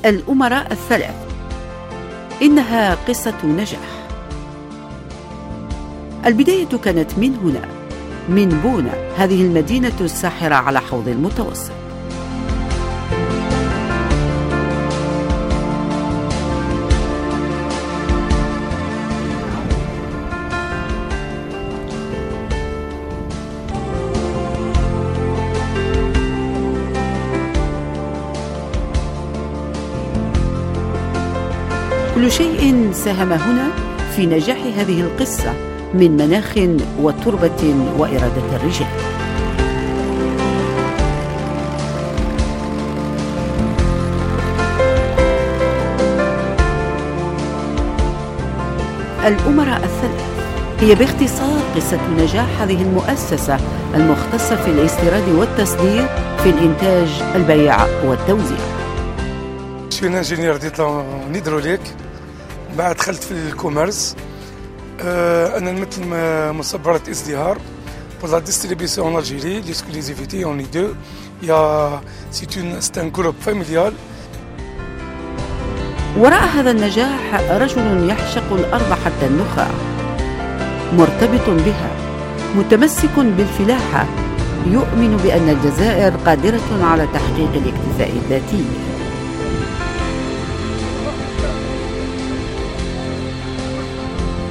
الأمراء الثلاث، إنها قصة نجاح. البداية كانت من هنا، من بونا، هذه المدينة الساحرة على حوض المتوسط. كل شيء ساهم هنا في نجاح هذه القصة، من مناخ وتربة وإرادة الرجال. الأمراء الثلاث هي باختصار قصة نجاح هذه المؤسسة المختصة في الاستيراد والتصدير في الإنتاج، البيع والتوزيع. أنا انجينير ديبلوم هيدروليك، بعد دخلت في الكوميرس. أنا نمثل مصبرة ازدهار pour la distribution en Algérie, l'exclusivité on est deux. C'est un groupe familial. وراء هذا النجاح رجل يعشق الأرض حتى النخاع، مرتبط بها، متمسك بالفلاحة، يؤمن بأن الجزائر قادرة على تحقيق الاكتفاء الذاتي.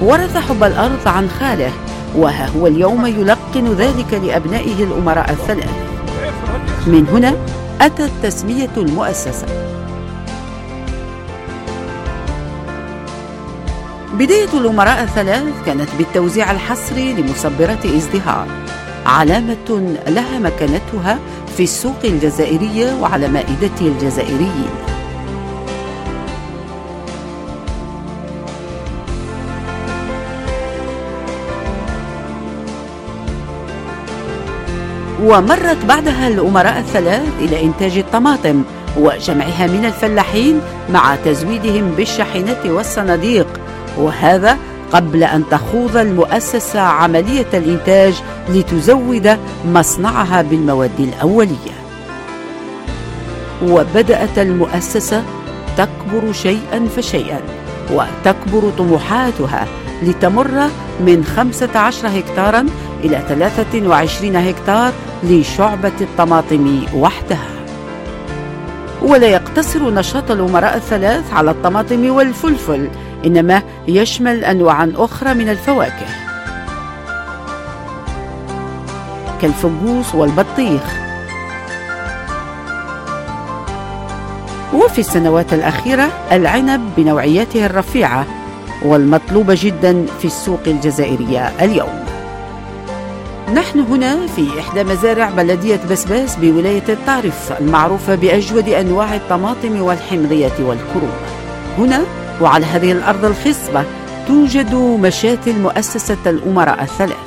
ورث حب الأرض عن خاله، وها هو اليوم يلقن ذلك لأبنائه الأمراء الثلاث. من هنا أتت تسمية المؤسسة. بداية الأمراء الثلاث كانت بالتوزيع الحصري لمصبرات ازدهار، علامة لها مكانتها في السوق الجزائرية وعلى مائدة الجزائريين. ومرت بعدها الأمراء الثلاث إلى إنتاج الطماطم وجمعها من الفلاحين مع تزويدهم بالشاحنات والصناديق، وهذا قبل أن تخوض المؤسسة عملية الإنتاج لتزود مصنعها بالمواد الأولية. وبدأت المؤسسة تكبر شيئا فشيئا، وتكبر طموحاتها لتمر من 15 هكتارا إلى 23 هكتار لشعبة الطماطم وحدها. ولا يقتصر نشاط الأمراء الثلاث على الطماطم والفلفل، إنما يشمل أنواعا أخرى من الفواكه كالفقوس والبطيخ. وفي السنوات الأخيرة العنب بنوعياته الرفيعة والمطلوبة جدا في السوق الجزائرية اليوم. نحن هنا في إحدى مزارع بلدية بسباس بولاية الطارف، المعروفة بأجود أنواع الطماطم والحمضية والكروم. هنا وعلى هذه الأرض الخصبة توجد مشاتل مؤسسة الأمراء الثلاث.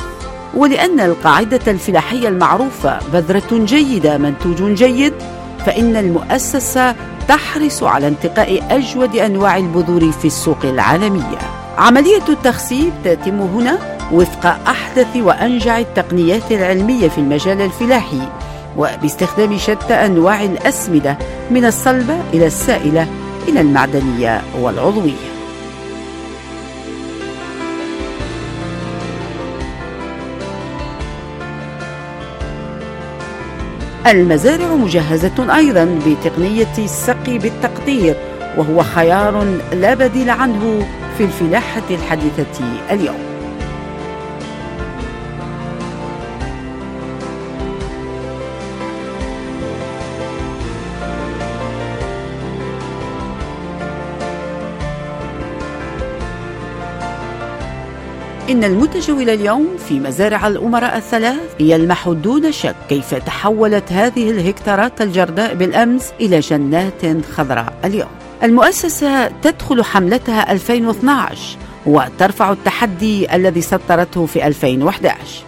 ولأن القاعدة الفلاحية المعروفة بذرة جيدة منتوج جيد، فإن المؤسسة تحرص على انتقاء أجود أنواع البذور في السوق العالمية. عملية التخصيب تتم هنا وفق أحدث وأنجع التقنيات العلمية في المجال الفلاحي، وباستخدام شتى أنواع الأسمدة من الصلبة إلى السائلة إلى المعدنية والعضوية. المزارع مجهزة أيضا بتقنية السقي بالتقطير، وهو خيار لا بديل عنه في الفلاحة الحديثة اليوم. إن المتجول اليوم في مزارع الأمراء الثلاث يلمح دون شك كيف تحولت هذه الهكتارات الجرداء بالأمس إلى جنات خضراء اليوم. المؤسسة تدخل حملتها 2012 وترفع التحدي الذي سطرته في 2011.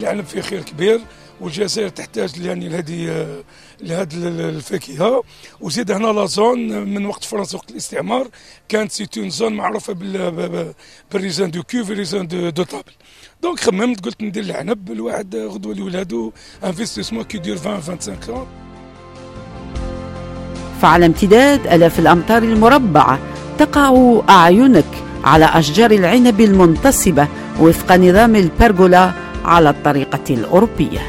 العالم فيه خير كبير، والجزائر تحتاج يعني لهذه الفاكهه. وزيد هنا لا زون من وقت فرنسا وقت الاستعمار كانت سيتون زون معروفه بالريزان دو كوف ريزان دو طابل. دونك خممت قلت ندير العنب الواحد غدوه لولادو انفستيسمون كي دير 20-25 ans. فعلى امتداد آلاف الأمتار المربعة تقع أعينك على أشجار العنب المنتصبة وفق نظام البرغولا على الطريقة الأوروبية.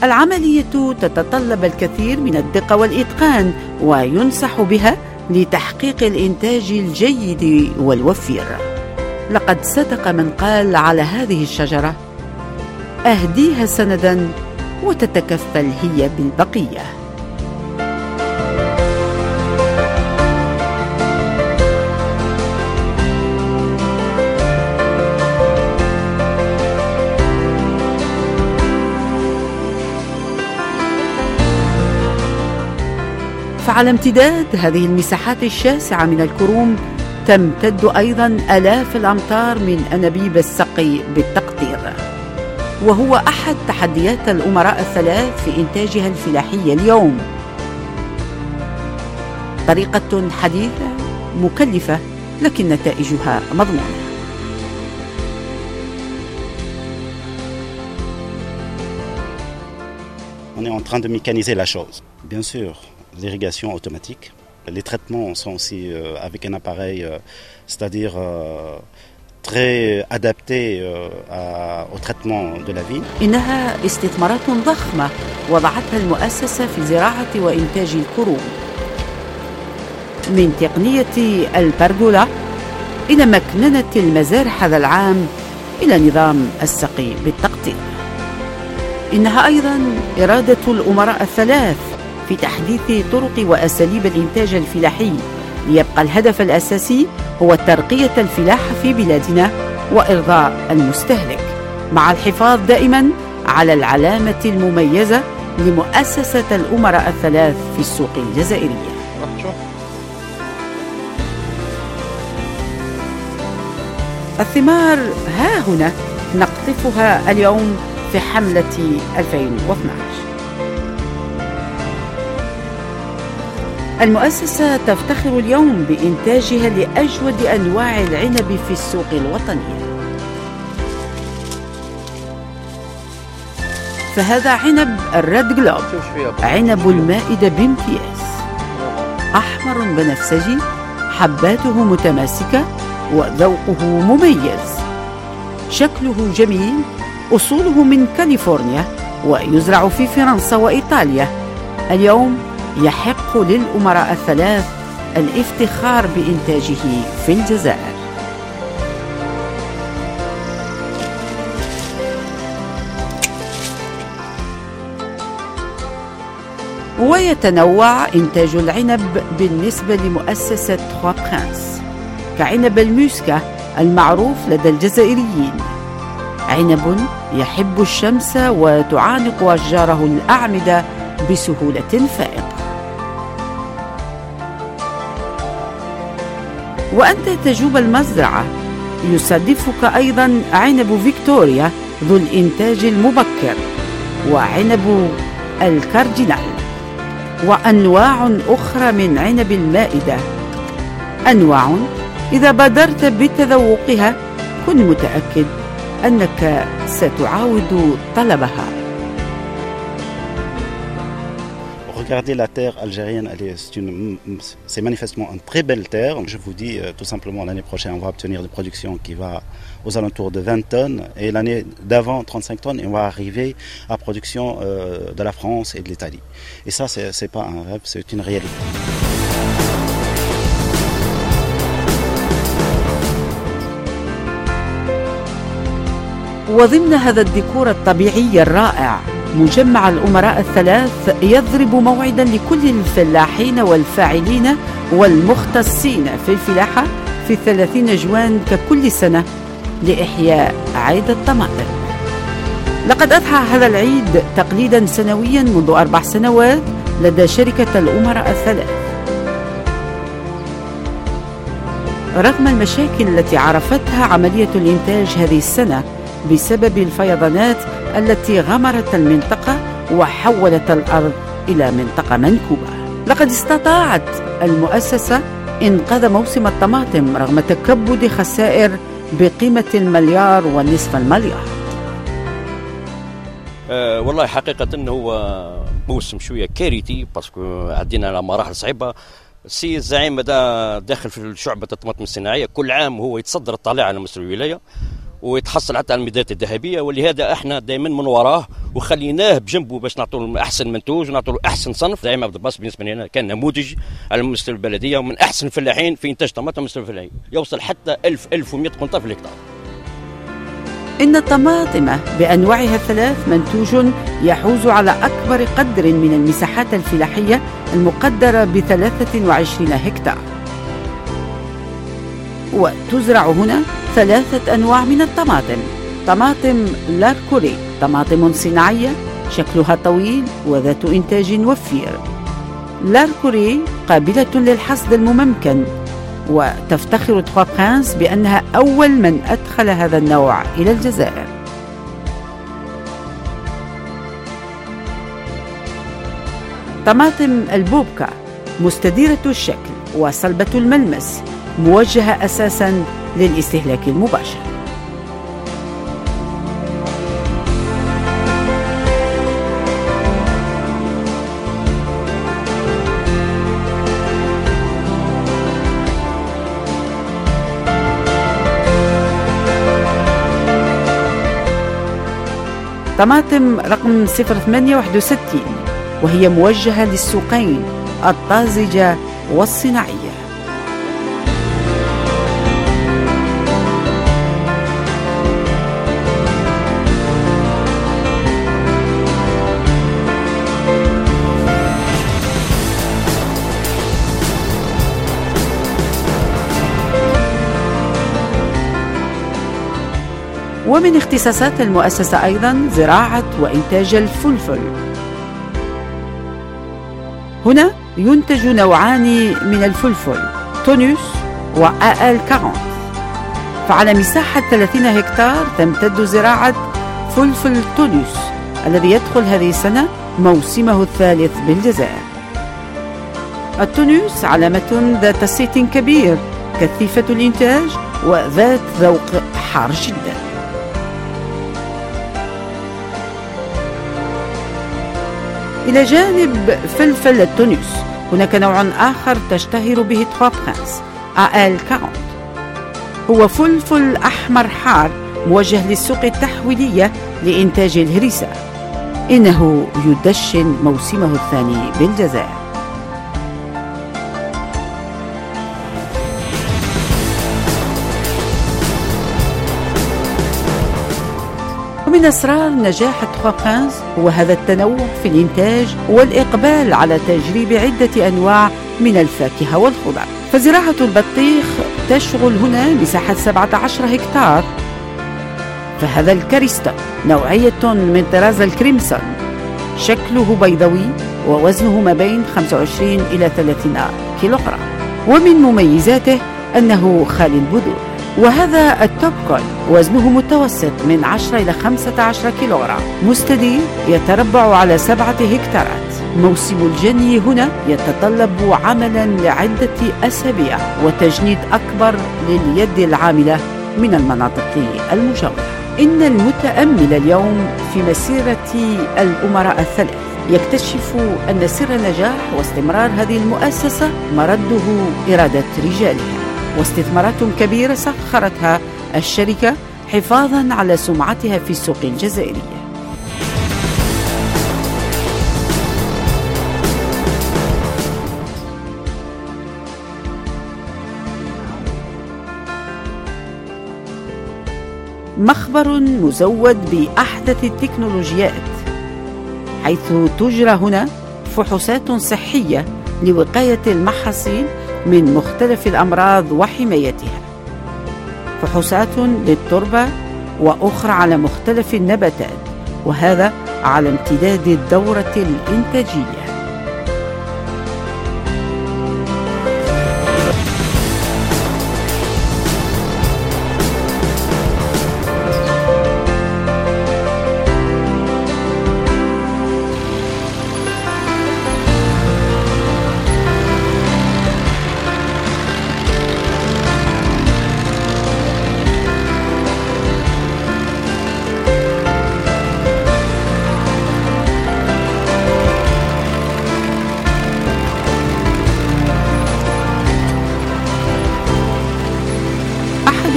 العملية تتطلب الكثير من الدقة والإتقان وينصح بها لتحقيق الإنتاج الجيد والوفير. لقد صدق من قال على هذه الشجرة: أهديها سندا وتتكفل هي بالبقية. فعلى امتداد هذه المساحات الشاسعة من الكروم تمتد أيضا آلاف الأمتار من أنابيب السقي بالتقطير، وهو أحد تحديات الأمراء الثلاث في إنتاجها الفلاحي اليوم. طريقة حديثة مكلفة لكن نتائجها مضمونة. On est en train de mécaniser la chose, bien sûr. L'irrigation automatique. Les traitements sont aussi avec un appareil, c'est-à-dire très adapté au traitement de la vigne. إنها استثمارات ضخمة وضعتها المؤسسة في زراعة وإنتاج الكروم، من تقنية البرغولا إلى مكننة المزارع هذا العام إلى نظام السقي بالتقطير. إنها أيضا إرادة الأمراء الثلاث في تحديث طرق وأساليب الإنتاج الفلاحي، ليبقى الهدف الأساسي هو ترقية الفلاحة في بلادنا وإرضاء المستهلك، مع الحفاظ دائما على العلامة المميزة لمؤسسة الأمراء الثلاث في السوق الجزائرية. الثمار ها هنا نقطفها اليوم في حملة 2012. المؤسسة تفتخر اليوم بإنتاجها لأجود أنواع العنب في السوق الوطنية. فهذا عنب الريد جلوب، عنب المائدة بامتياز، أحمر بنفسجي، حباته متماسكة وذوقه مميز، شكله جميل، أصوله من كاليفورنيا ويزرع في فرنسا وإيطاليا. اليوم يحق للأمراء الثلاث الافتخار بإنتاجه في الجزائر. ويتنوع إنتاج العنب بالنسبة لمؤسسة 3 برانس، كعنب الموسكا المعروف لدى الجزائريين، عنب يحب الشمس وتعانق أشجاره الأعمدة بسهولة فائقة. وأنت تجوب المزرعة يصادفك أيضا عنب فيكتوريا ذو الإنتاج المبكر، وعنب الكاردينال، وأنواع أخرى من عنب المائدة، أنواع إذا بادرت بتذوقها كن متأكد أنك ستعاود طلبها. Regardez la terre algérienne, c'est manifestement une très belle terre. Je vous dis tout simplement l'année prochaine on va obtenir une production qui va aux alentours de 20 tonnes et l'année d'avant 35 tonnes et on va arriver à production de la France et de l'Italie. Et ça c'est pas un rêve, c'est une réalité. وضمن هذا الديكور الطبيعي الرائع مجمع الأمراء الثلاث يضرب موعدا لكل الفلاحين والفاعلين والمختصين في الفلاحة في 30 جوان ككل سنة لإحياء عيد الطماطم. لقد أضحى هذا العيد تقليدا سنويا منذ 4 سنوات لدى شركة الأمراء الثلاث، رغم المشاكل التي عرفتها عملية الإنتاج هذه السنة بسبب الفيضانات التي غمرت المنطقة وحولت الأرض إلى منطقة منكوبة. لقد استطاعت المؤسسة إنقاذ موسم الطماطم رغم تكبد خسائر بقيمة 1.5 مليار. والله حقيقة هو موسم شوية كارثي باسكو عدينا على مراحل صعيبة. السيد الزعيم هذا داخل في شعبة الطماطم الصناعية، كل عام هو يتصدر الطالع على مستوى الولاية ويتحصل حتى على الميداليات الذهبية، ولهذا احنا دائما من وراه وخليناه بجنبه باش نعطوا احسن منتوج ونعطوا احسن صنف. زعيم عبد الباسط بالنسبه لنا كان نموذج على مستوى البلديه ومن احسن الفلاحين في انتاج طماطم على مستوى الفلاحين، يوصل حتى 1100 قنطار في الهكتار. إن الطماطم بأنواعها الثلاث منتوج يحوز على أكبر قدر من المساحات الفلاحية المقدرة ب23 هكتار، وتزرع هنا 3 أنواع من الطماطم: طماطم لاركوري، طماطم صناعية شكلها طويل وذات إنتاج وفير. لاركوري قابلة للحصد الممكن، وتفتخر تخوا برانس بأنها أول من أدخل هذا النوع إلى الجزائر. طماطم البوبكا مستديرة الشكل وصلبة الملمس، موجهة أساساً للاستهلاك المباشر. طماطم رقم 0861 وهي موجهة للسوقين الطازجة والصناعية. ومن اختصاصات المؤسسة أيضا زراعة وإنتاج الفلفل. هنا ينتج نوعان من الفلفل، تونيوس وآل 40. فعلى مساحة 30 هكتار تمتد زراعة فلفل تونيوس الذي يدخل هذه السنة موسمه الثالث بالجزائر. التونيوس علامة ذات صيت كبير، كثيفة الإنتاج وذات ذوق حار جدا. إلى جانب فلفل التونيوس هناك نوع آخر تشتهر به تخوا برانس، آل 40. هو فلفل أحمر حار موجه للسوق التحويلية لإنتاج الهريسة. إنه يدشن موسمه الثاني بالجزائر. ومن أسرار نجاح تخوا برانس هو هذا التنوع في الإنتاج والإقبال على تجريب عدة أنواع من الفاكهة والخضر. فزراعة البطيخ تشغل هنا مساحة 17 هكتار. فهذا الكريستا نوعية من طراز الكريمسون، شكله بيضوي ووزنه ما بين 25 إلى 30 كيلوغرام، ومن مميزاته أنه خالي البذور. وهذا التوبكول وزنه متوسط من 10 إلى 15 كيلوغرام، مستدير يتربع على 7 هكتارات. موسم الجني هنا يتطلب عملا لعدة أسابيع وتجنيد أكبر لليد العاملة من المناطق المجاورة. إن المتأمل اليوم في مسيرة الأمراء الثلاث يكتشف أن سر نجاح واستمرار هذه المؤسسة مرده إرادة رجالها واستثمارات كبيرة سخرتها الشركة حفاظاً على سمعتها في السوق الجزائرية. مخبر مزود بأحدث التكنولوجيات، حيث تجرى هنا فحوصات صحية لوقاية المحاصيل من مختلف الأمراض وحمايتها. فحوصات للتربة وأخرى على مختلف النباتات، وهذا على امتداد الدورة الإنتاجية.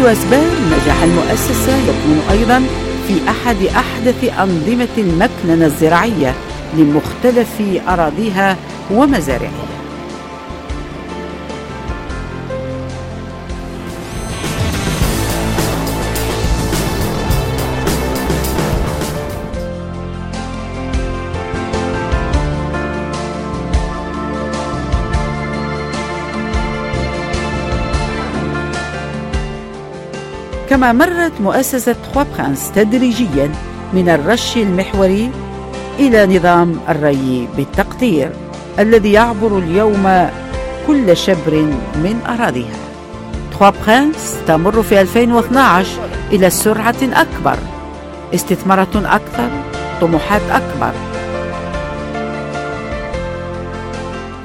أسباب نجاح المؤسسة يكمن أيضا في أحد أحدث أنظمة المكننة الزراعية لمختلف أراضيها ومزارعها. كما مرت مؤسسة 3 برانس تدريجياً من الرش المحوري إلى نظام الري بالتقطير الذي يعبر اليوم كل شبر من أراضيها. 3 برانس تمر في 2012 إلى سرعة أكبر، استثمارات أكثر، طموحات أكبر.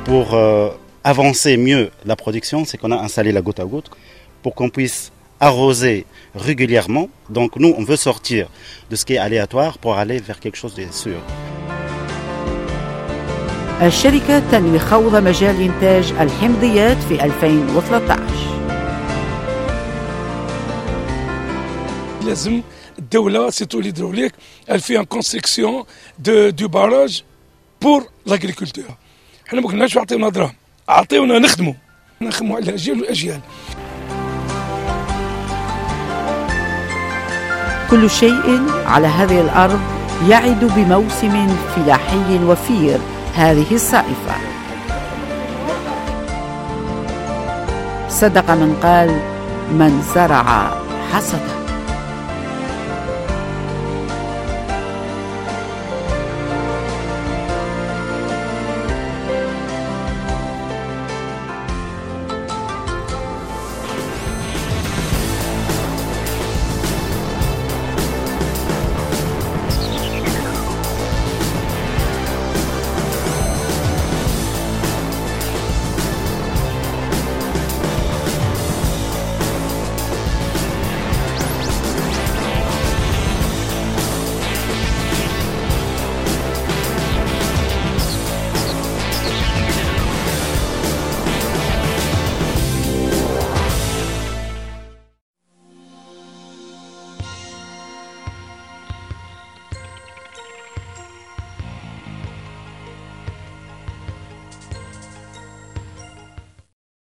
Pour avancer mieux la production, c'est qu'on a installé la goutte à goutte pour qu'on puisse arroser régulièrement. Donc nous, on veut sortir de ce qui est aléatoire pour aller vers quelque chose de sûr. الشركة تنوي خوض مجال إنتاج الحمضيات في 2013. لازم الدولة سيتو ليدروليك elle fait une construction du barrage pour l'agriculture. احنا ما كناش يعطيونا دراهم، عطيونا نخدموا على الأجيال والأجيال. كل شيء على هذه الأرض يعد بموسم فلاحي وفير هذه الصائفة. صدق من قال: من زرع حصد.